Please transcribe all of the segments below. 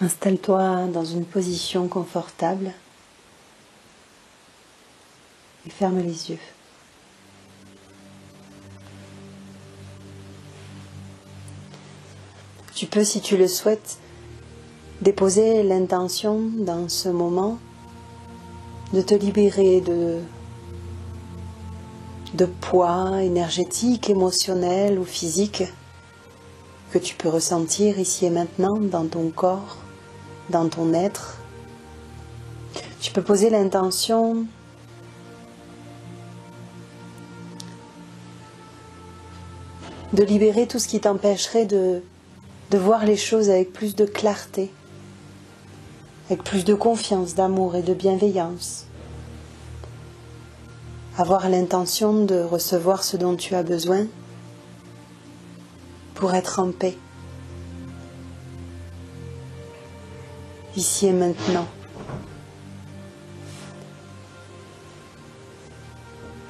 Installe-toi dans une position confortable et ferme les yeux. Tu peux, si tu le souhaites, déposer l'intention dans ce moment de te libérer de poids énergétique, émotionnel ou physique que tu peux ressentir ici et maintenant dans ton corps, dans ton être. Tu peux poser l'intention de libérer tout ce qui t'empêcherait de voir les choses avec plus de clarté, avec plus de confiance, d'amour et de bienveillance. Avoir l'intention de recevoir ce dont tu as besoin pour être en paix, ici et maintenant.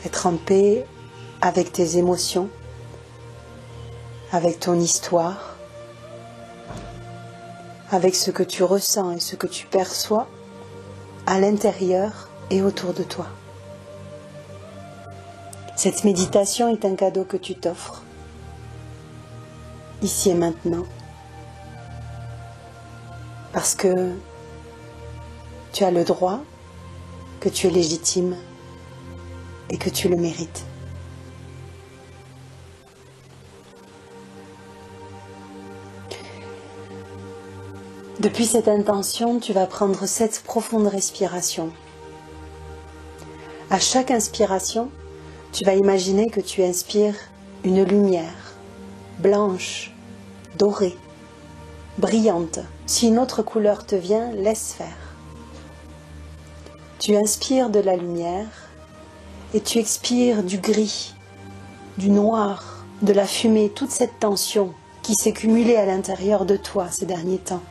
Être en paix avec tes émotions, avec ton histoire, avec ce que tu ressens et ce que tu perçois à l'intérieur et autour de toi. Cette méditation est un cadeau que tu t'offres, ici et maintenant, parce que tu as le droit, que tu es légitime et que tu le mérites. Depuis cette intention, tu vas prendre 7 profondes respirations. À chaque inspiration, tu vas imaginer que tu inspires une lumière blanche, dorée, brillante. Si une autre couleur te vient, laisse faire. Tu inspires de la lumière et tu expires du gris, du noir, de la fumée, toute cette tension qui s'est cumulée à l'intérieur de toi ces derniers temps.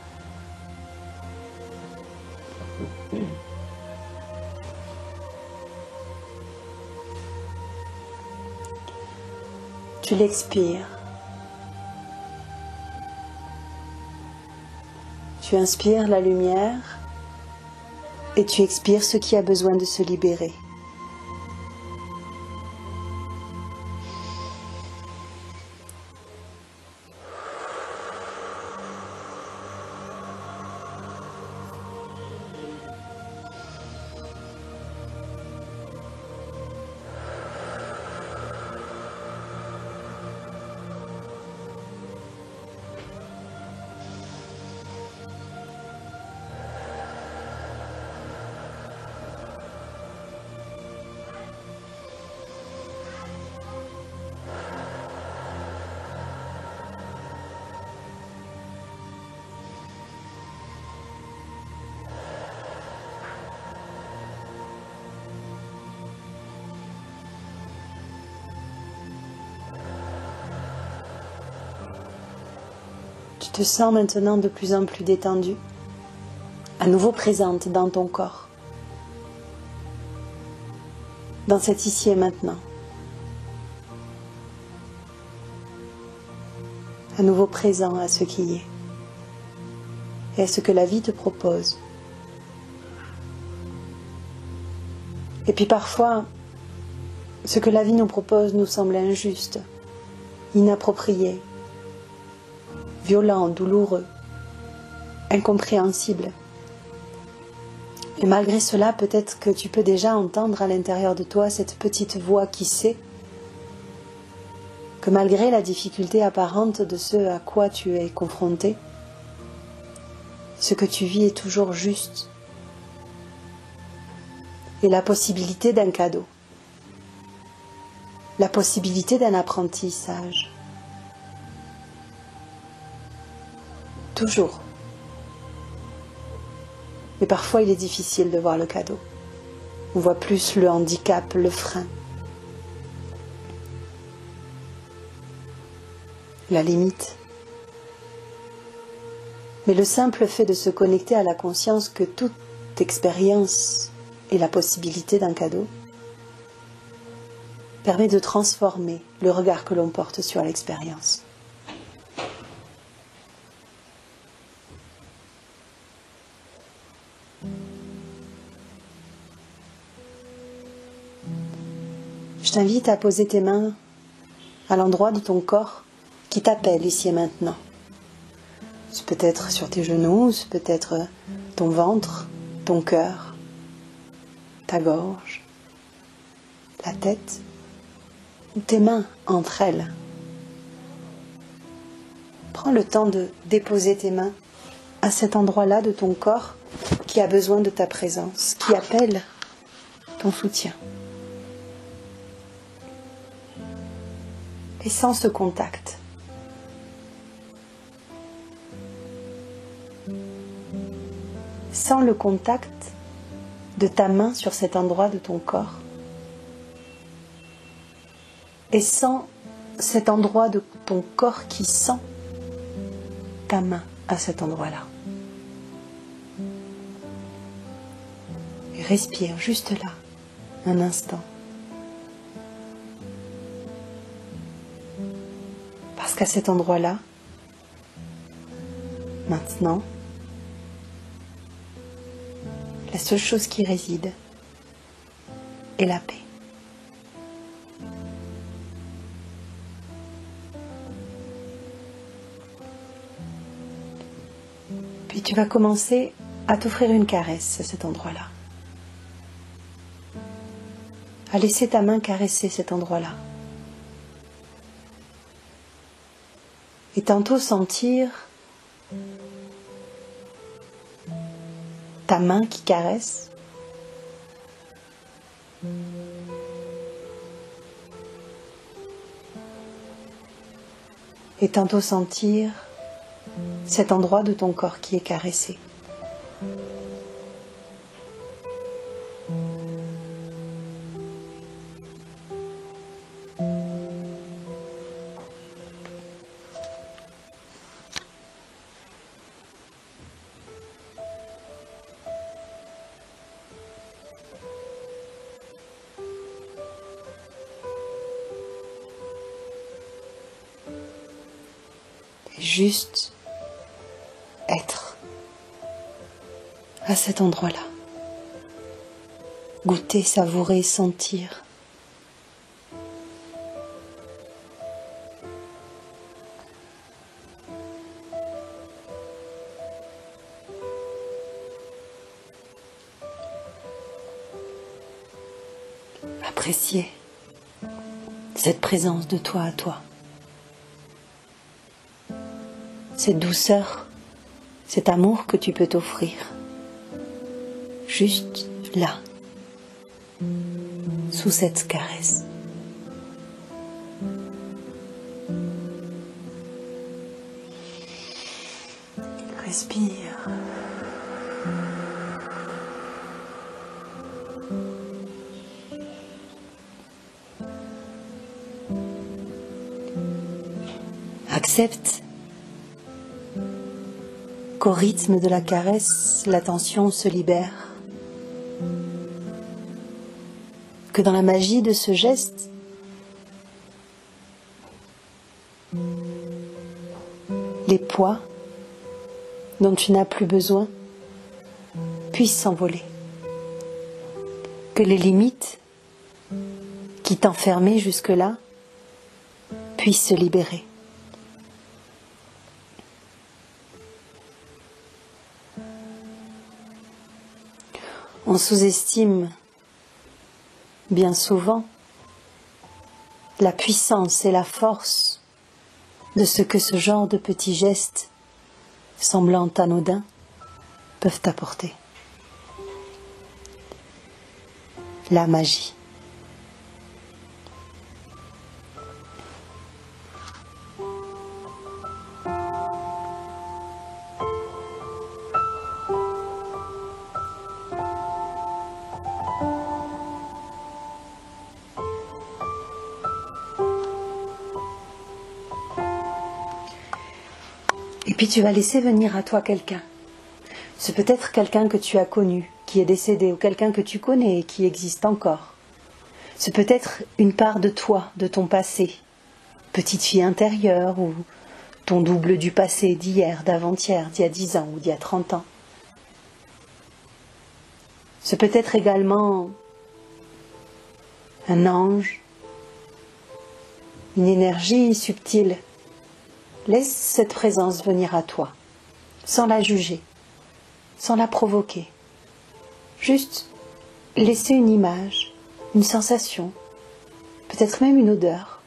Tu l'expires. Tu inspires la lumière et tu expires ce qui a besoin de se libérer. Tu te sens maintenant de plus en plus détendue, à nouveau présente dans ton corps, dans cet ici et maintenant, à nouveau présent à ce qui est et à ce que la vie te propose. Et puis parfois, ce que la vie nous propose nous semble injuste, inapproprié, violent, douloureux, incompréhensible. Et malgré cela, peut-être que tu peux déjà entendre à l'intérieur de toi cette petite voix qui sait que malgré la difficulté apparente de ce à quoi tu es confronté, ce que tu vis est toujours juste et la possibilité d'un cadeau, la possibilité d'un apprentissage. Toujours. Mais parfois il est difficile de voir le cadeau. On voit plus le handicap, le frein, la limite. Mais le simple fait de se connecter à la conscience que toute expérience est la possibilité d'un cadeau permet de transformer le regard que l'on porte sur l'expérience. Je t'invite à poser tes mains à l'endroit de ton corps qui t'appelle ici et maintenant. C'est peut-être sur tes genoux, c'est peut-être ton ventre, ton cœur, ta gorge, la tête, ou tes mains entre elles. Prends le temps de déposer tes mains à cet endroit-là de ton corps qui a besoin de ta présence, qui appelle ton soutien. Et sans ce contact, sans le contact de ta main sur cet endroit de ton corps, et sans cet endroit de ton corps qui sent ta main à cet endroit-là. Et respire juste là, un instant. Parce qu'à cet endroit-là, maintenant, la seule chose qui réside est la paix. Puis tu vas commencer à t'offrir une caresse à cet endroit-là. À laisser ta main caresser cet endroit-là. Et tantôt sentir ta main qui caresse. Et tantôt sentir cet endroit de ton corps qui est caressé. Juste être à cet endroit-là. Goûter, savourer, sentir. Apprécier cette présence de toi à toi. Cette douceur, cet amour que tu peux t'offrir. Juste là, sous cette caresse. Respire. Accepte qu'au rythme de la caresse, la tension se libère. Que dans la magie de ce geste, les poids dont tu n'as plus besoin puissent s'envoler. Que les limites qui t'enfermaient jusque-là puissent se libérer. On sous-estime bien souvent la puissance et la force de ce que ce genre de petits gestes semblant anodins peuvent apporter. La magie. Et puis tu vas laisser venir à toi quelqu'un. C'est peut-être quelqu'un que tu as connu, qui est décédé, ou quelqu'un que tu connais et qui existe encore. C'est peut-être une part de toi, de ton passé, petite fille intérieure, ou ton double du passé, d'hier, d'avant-hier, d'il y a 10 ans ou d'il y a 30 ans. C'est peut-être également un ange, une énergie subtile. Laisse cette présence venir à toi, sans la juger, sans la provoquer. Juste laisser une image, une sensation, peut-être même une odeur,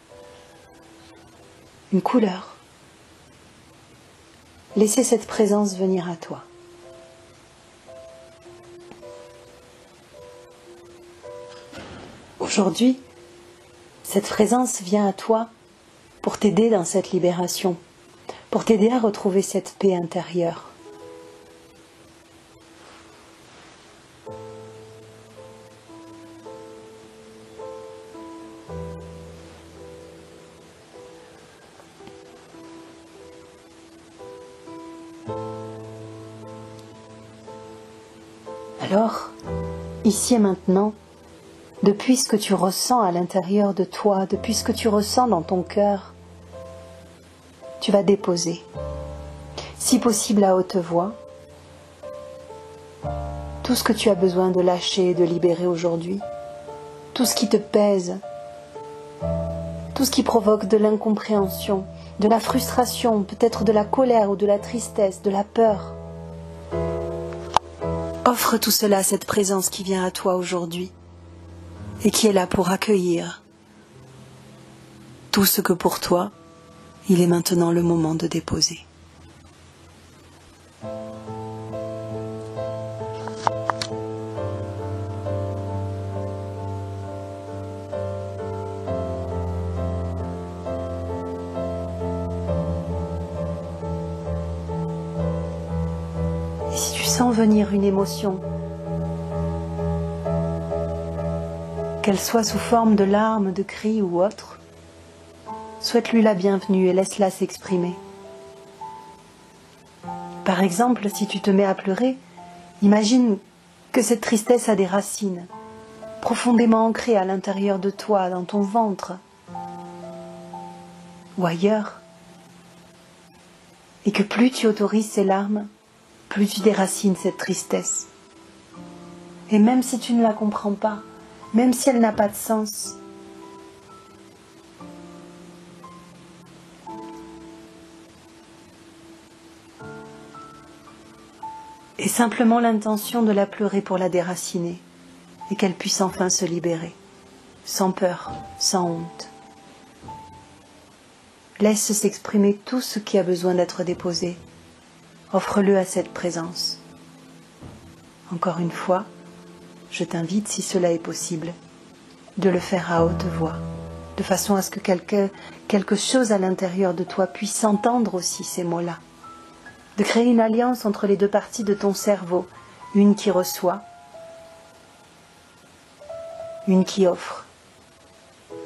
une couleur. Laissez cette présence venir à toi. Aujourd'hui, cette présence vient à toi pour t'aider dans cette libération, pour t'aider à retrouver cette paix intérieure. Alors, ici et maintenant, depuis ce que tu ressens à l'intérieur de toi, depuis ce que tu ressens dans ton cœur, tu vas déposer, si possible à haute voix, tout ce que tu as besoin de lâcher et de libérer aujourd'hui, tout ce qui te pèse, tout ce qui provoque de l'incompréhension, de la frustration, peut-être de la colère ou de la tristesse, de la peur. Offre tout cela à cette présence qui vient à toi aujourd'hui et qui est là pour accueillir tout ce que pour toi, il est maintenant le moment de déposer. Et si tu sens venir une émotion, qu'elle soit sous forme de larmes, de cris ou autre, souhaite-lui la bienvenue et laisse-la s'exprimer. Par exemple, si tu te mets à pleurer, imagine que cette tristesse a des racines, profondément ancrées à l'intérieur de toi, dans ton ventre ou ailleurs, et que plus tu autorises ces larmes, plus tu déracines cette tristesse. Et même si tu ne la comprends pas, même si elle n'a pas de sens, et simplement l'intention de la pleurer pour la déraciner et qu'elle puisse enfin se libérer, sans peur, sans honte. Laisse s'exprimer tout ce qui a besoin d'être déposé. Offre-le à cette présence. Encore une fois, je t'invite, si cela est possible, de le faire à haute voix, de façon à ce que quelque chose à l'intérieur de toi puisse entendre aussi ces mots-là. De créer une alliance entre les deux parties de ton cerveau, une qui reçoit, une qui offre,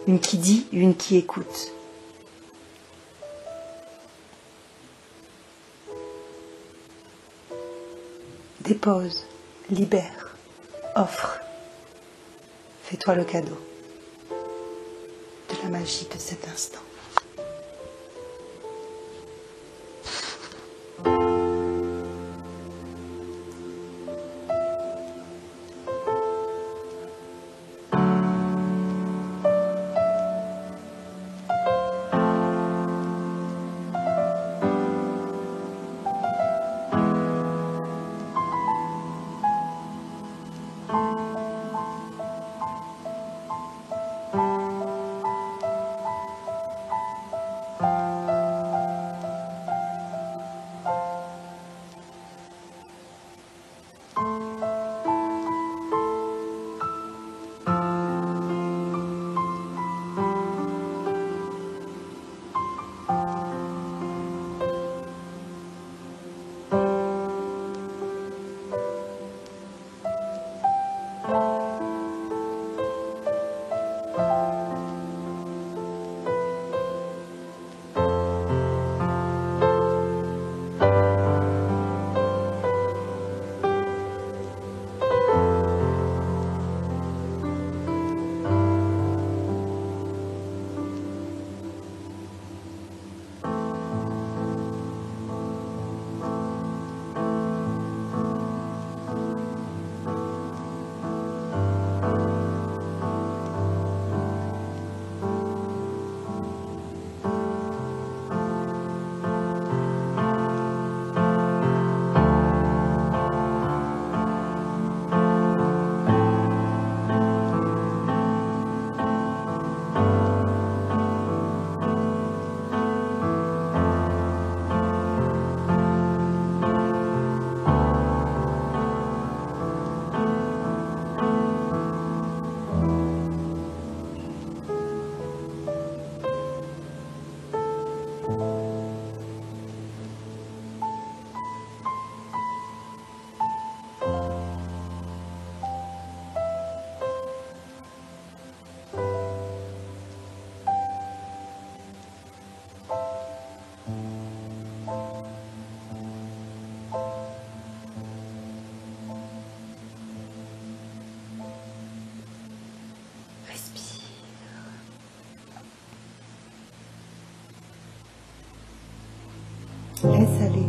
une qui dit, une qui écoute. Dépose, libère, offre. Fais-toi le cadeau de la magie de cet instant. Laisse aller.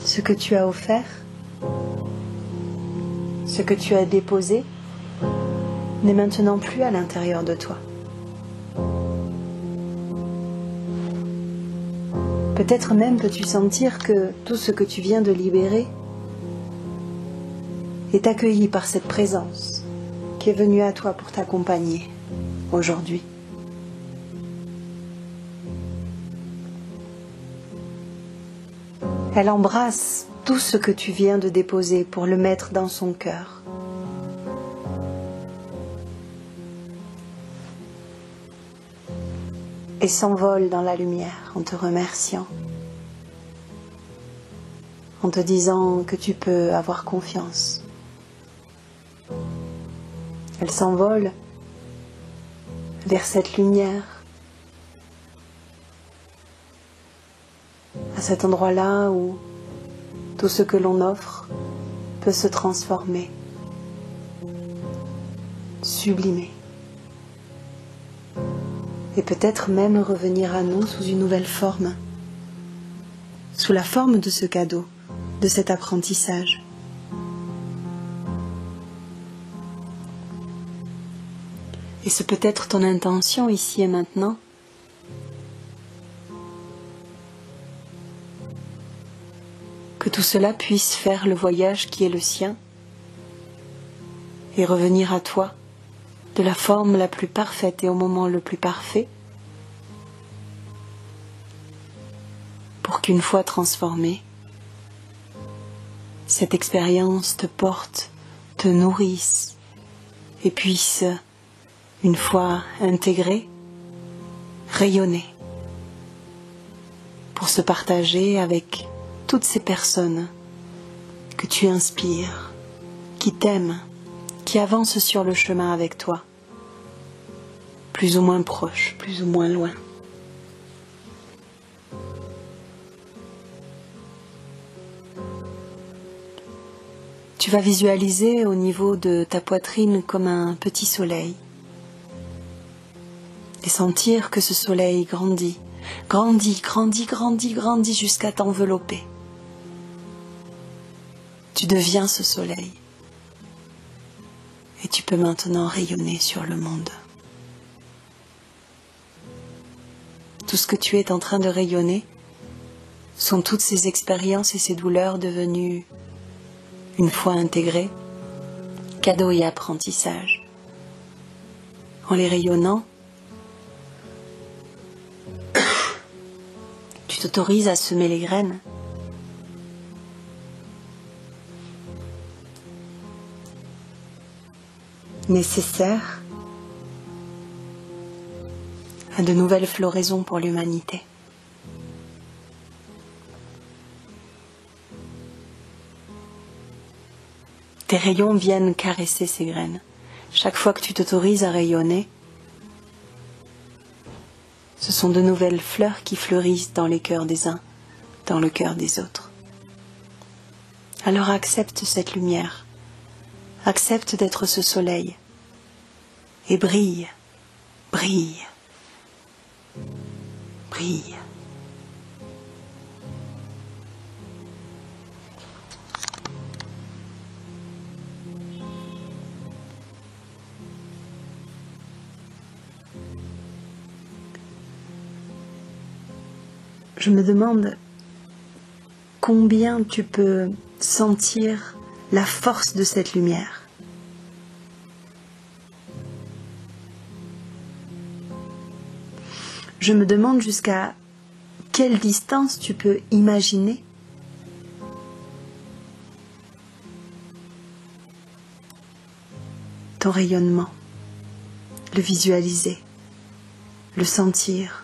Ce que tu as offert, ce que tu as déposé, n'est maintenant plus à l'intérieur de toi. Peut-être même peux-tu sentir que tout ce que tu viens de libérer est accueilli par cette présence qui est venue à toi pour t'accompagner aujourd'hui. Elle embrasse tout ce que tu viens de déposer pour le mettre dans son cœur. Et s'envole dans la lumière en te remerciant, en te disant que tu peux avoir confiance. Elle s'envole vers cette lumière, à cet endroit-là où tout ce que l'on offre peut se transformer, sublimer. Et peut-être même revenir à nous sous une nouvelle forme, sous la forme de ce cadeau, de cet apprentissage. Et c'est peut-être ton intention ici et maintenant, que tout cela puisse faire le voyage qui est le sien et revenir à toi de la forme la plus parfaite et au moment le plus parfait, pour qu'une fois transformée, cette expérience te porte, te nourrisse et puisse, une fois intégrée, rayonner pour se partager avec toutes ces personnes que tu inspires, qui t'aiment, qui avancent sur le chemin avec toi, plus ou moins proches, plus ou moins loin. Tu vas visualiser au niveau de ta poitrine comme un petit soleil et sentir que ce soleil grandit, grandit, grandit, grandit, grandit jusqu'à t'envelopper. Tu deviens ce soleil et tu peux maintenant rayonner sur le monde. Tout ce que tu es en train de rayonner sont toutes ces expériences et ces douleurs devenues, une fois intégrées, cadeaux et apprentissage. En les rayonnant, tu t'autorises à semer les graines. Nécessaires à de nouvelles floraisons pour l'humanité. Tes rayons viennent caresser ces graines. Chaque fois que tu t'autorises à rayonner, ce sont de nouvelles fleurs qui fleurissent dans les cœurs des uns, dans le cœur des autres. Alors accepte cette lumière, accepte d'être ce soleil, et brille, brille, brille. Je me demande combien tu peux sentir la force de cette lumière. Je me demande jusqu'à quelle distance tu peux imaginer ton rayonnement, le visualiser, le sentir.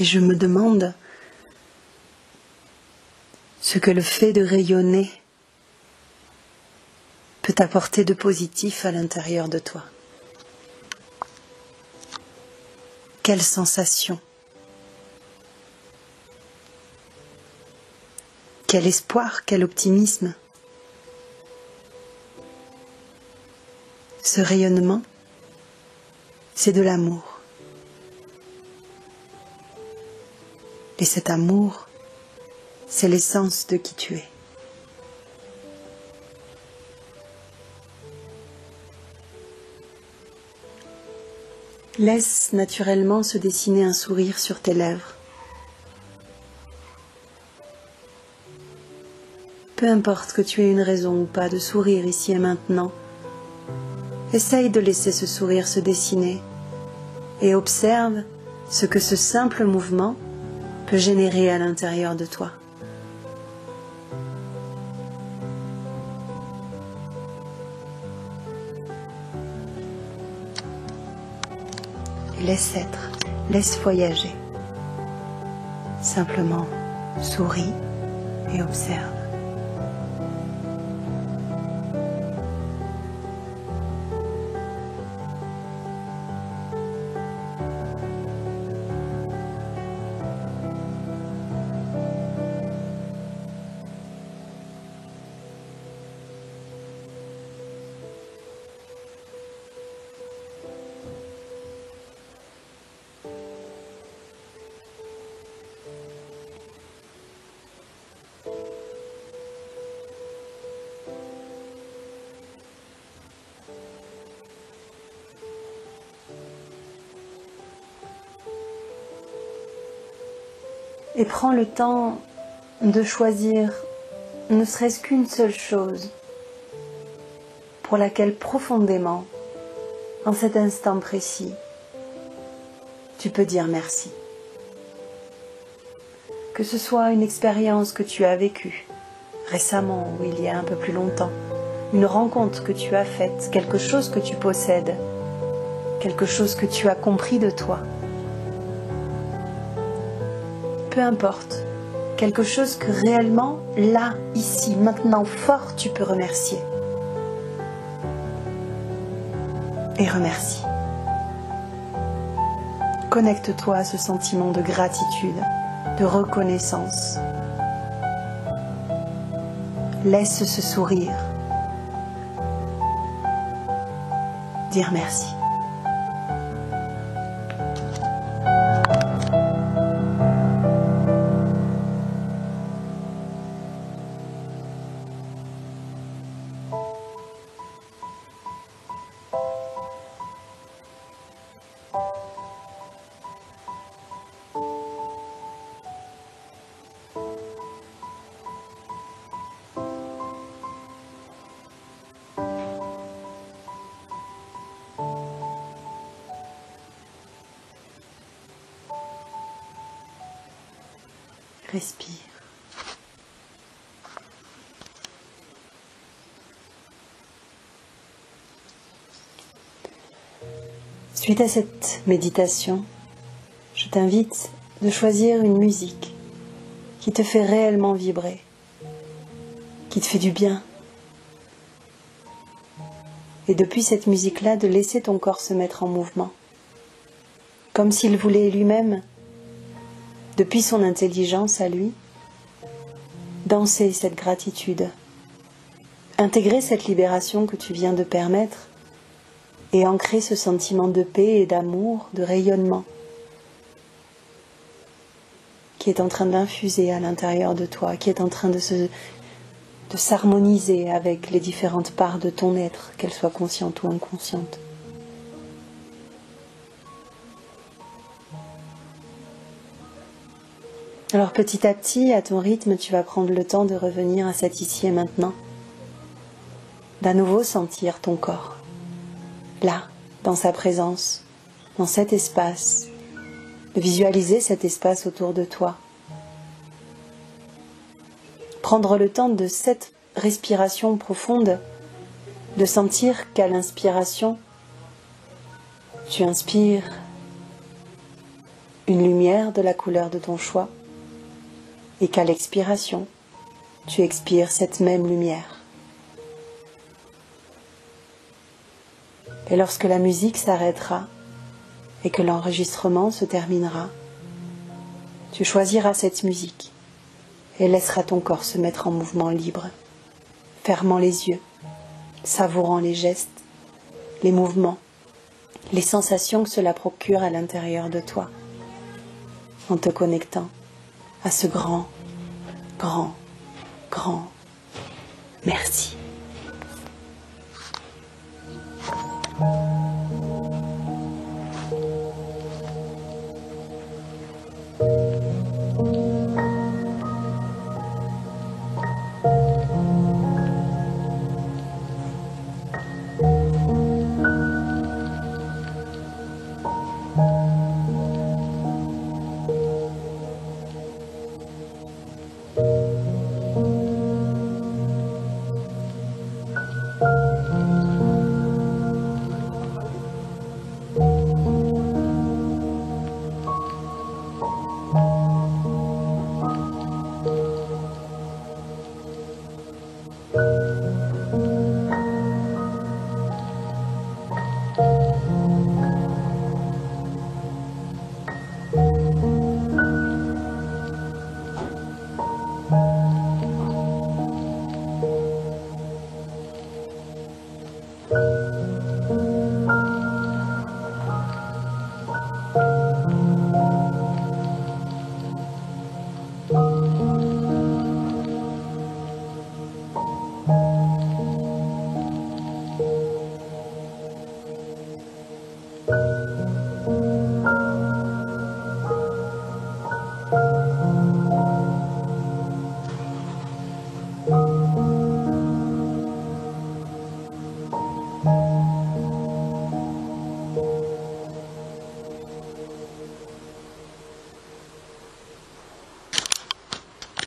Et je me demande ce que le fait de rayonner peut apporter de positif à l'intérieur de toi. Quelle sensation, quel espoir, quel optimisme. Ce rayonnement, c'est de l'amour. Et cet amour, c'est l'essence de qui tu es. Laisse naturellement se dessiner un sourire sur tes lèvres. Peu importe que tu aies une raison ou pas de sourire ici et maintenant, essaye de laisser ce sourire se dessiner et observe ce que ce simple mouvement peut générer à l'intérieur de toi. Laisse être, laisse voyager. Simplement souris et observe. Et prends le temps de choisir ne serait-ce qu'une seule chose pour laquelle profondément, en cet instant précis, tu peux dire merci. Que ce soit une expérience que tu as vécue récemment ou il y a un peu plus longtemps, une rencontre que tu as faite, quelque chose que tu possèdes, quelque chose que tu as compris de toi. Peu importe, quelque chose que réellement, là, ici, maintenant, fort, tu peux remercier. Et remercie. Connecte-toi à ce sentiment de gratitude, de reconnaissance. Laisse ce sourire dire merci. Respire. Suite à cette méditation, je t'invite de choisir une musique qui te fait réellement vibrer, qui te fait du bien. Et depuis cette musique-là, de laisser ton corps se mettre en mouvement, comme s'il voulait lui-même, depuis son intelligence à lui, danser cette gratitude, intégrer cette libération que tu viens de permettre et ancrer ce sentiment de paix et d'amour, de rayonnement qui est en train d'infuser à l'intérieur de toi, qui est en train de s'harmoniser avec les différentes parts de ton être, qu'elles soient conscientes ou inconscientes. Alors petit à petit, à ton rythme, tu vas prendre le temps de revenir à cet ici et maintenant. D'à nouveau sentir ton corps, là, dans sa présence, dans cet espace, de visualiser cet espace autour de toi. Prendre le temps de cette respiration profonde, de sentir qu'à l'inspiration, tu inspires une lumière de la couleur de ton choix, et qu'à l'expiration, tu expires cette même lumière. Et lorsque la musique s'arrêtera et que l'enregistrement se terminera, tu choisiras cette musique et laisseras ton corps se mettre en mouvement libre, fermant les yeux, savourant les gestes, les mouvements, les sensations que cela procure à l'intérieur de toi, en te connectant à ce grand, grand, grand merci.